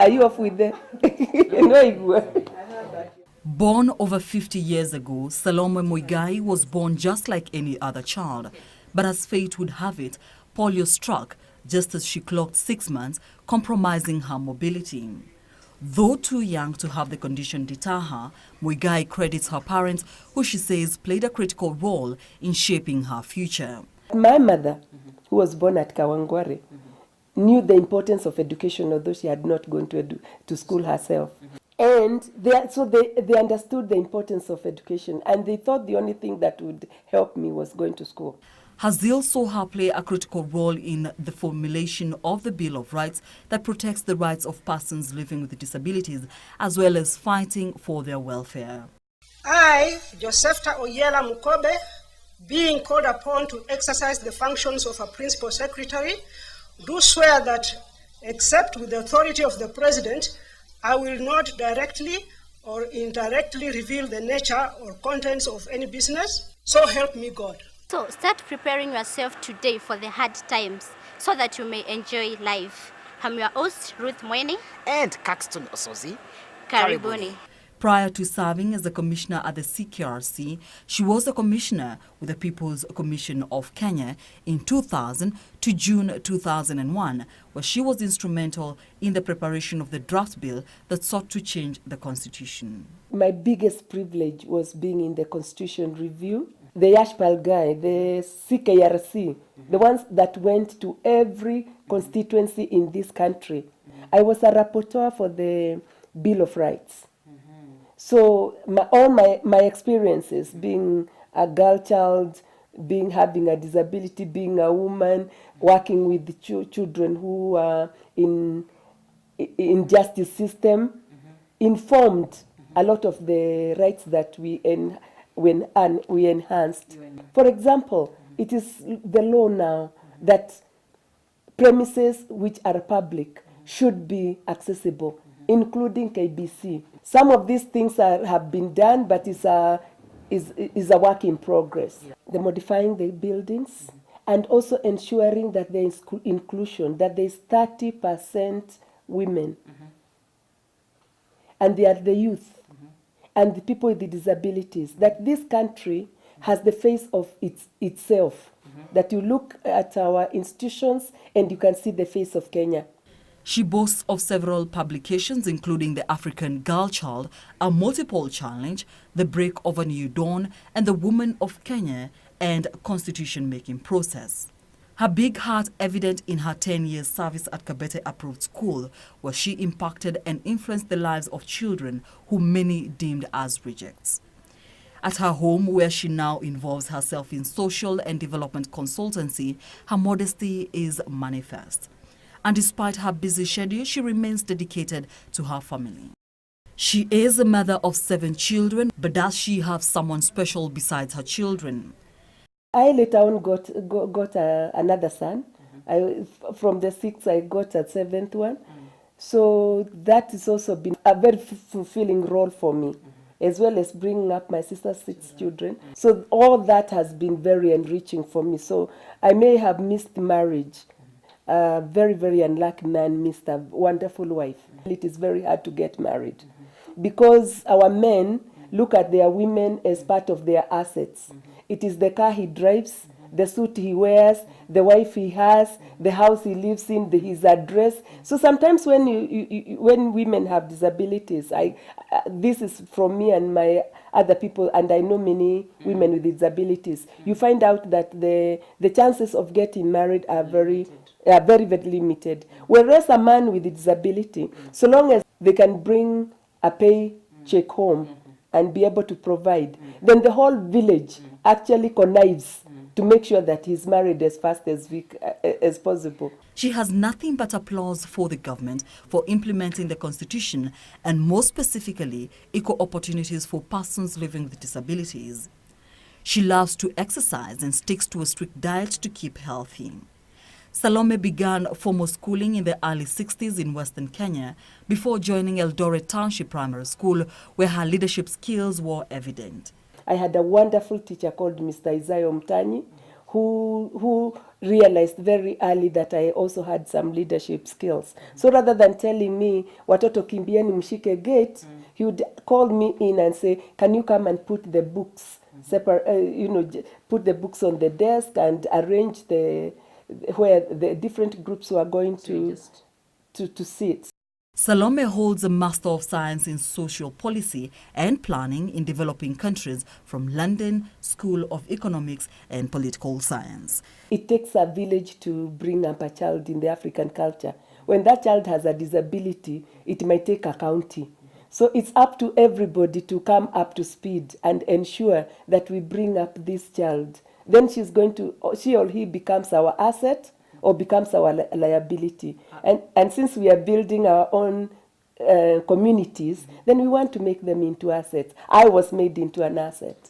Are you off with the? Born over 50 years ago, Salome Muigai was born just like any other child. But as fate would have it, polio struck just as she clocked 6 months, compromising her mobility. Though too young to have the condition deter her, Muigai credits her parents, who she says played a critical role in shaping her future. My mother, who was born at Kawangware, knew the importance of education, although she had not gone to school herself. And they understood the importance of education, and they thought the only thing that would help me was going to school. Hazil saw her play a critical role in the formulation of the Bill of Rights that protects the rights of persons living with disabilities, as well as fighting for their welfare. I, Josephta Oyela Mukobe, being called upon to exercise the functions of a principal secretary, do swear that, except with the authority of the President, I will not directly or indirectly reveal the nature or contents of any business. So help me God. So start preparing yourself today for the hard times so that you may enjoy life. I'm your host, Ruth Mweni. And Caxton Osozi. Karibuni. Prior to serving as a commissioner at the CKRC, she was a commissioner with the People's Commission of Kenya in 2000 to June 2001, where she was instrumental in the preparation of the draft bill that sought to change the constitution. My biggest privilege was being in the constitution review. The Yashpal guy, the CKRC, the ones that went to every constituency in this country. I was a rapporteur for the Bill of Rights. So all my experiences, being a girl child, having a disability, being a woman, working with the children who are in justice system, informed a lot of the rights that we enhanced. For example, it is the law now that premises which are public should be accessible, including KBC. Some of these things have been done, but is a work in progress. The modifying the buildings and also ensuring that there is inclusion, that there is 30% women, and they are the youth and the people with the disabilities. That this country has the face of itself. That you look at our institutions and you can see the face of Kenya. She boasts of several publications, including The African Girl Child, A Multiple Challenge, The Break of a New Dawn, and The Woman of Kenya, and Constitution-Making Process. Her big heart evident in her 10 years service at Kabete Approved School, where she impacted and influenced the lives of children who many deemed as rejects. At her home, where she now involves herself in social and development consultancy, her modesty is manifest. And despite her busy schedule, she remains dedicated to her family. She is a mother of 7 children, but does she have someone special besides her children? I later on got another son. From the 6th, I got a 7th one. So that has also been a very fulfilling role for me, as well as bringing up my sister's 6 children. So all that has been very enriching for me. So I may have missed marriage. A very, very unlucky man missed a wonderful wife. It is very hard to get married because our men look at their women as part of their assets. It is the car he drives, the suit he wears, the wife he has, the house he lives in, his address. So sometimes when women have disabilities, this is from me and my other people, and I know many women with disabilities, you find out that the chances of getting married are very, very limited. Whereas a man with a disability, so long as they can bring a pay check home and be able to provide, then the whole village actually connives to make sure that he's married as fast as possible. She has nothing but applause for the government for implementing the Constitution and more specifically, equal opportunities for persons living with disabilities. She loves to exercise and sticks to a strict diet to keep healthy. Salome began formal schooling in the early 60s in Western Kenya before joining Eldoret Township Primary School, where her leadership skills were evident. I had a wonderful teacher called Mr. Isaiah Mtanyi, who realized very early that I also had some leadership skills. So rather than telling me, watoto kimbieni mshike gate, he would call me in and say, can you come and put the books, put the books on the desk and arrange where the different groups were going to sit. Salome holds a Master of Science in Social Policy and Planning in Developing Countries from London School of Economics and Political Science. It takes a village to bring up a child in the African culture. When that child has a disability, it might take a county. So it's up to everybody to come up to speed and ensure that we bring up this child. Then she or he becomes our asset or becomes our liability. And since we are building our own communities, then we want to make them into assets. I was made into an asset.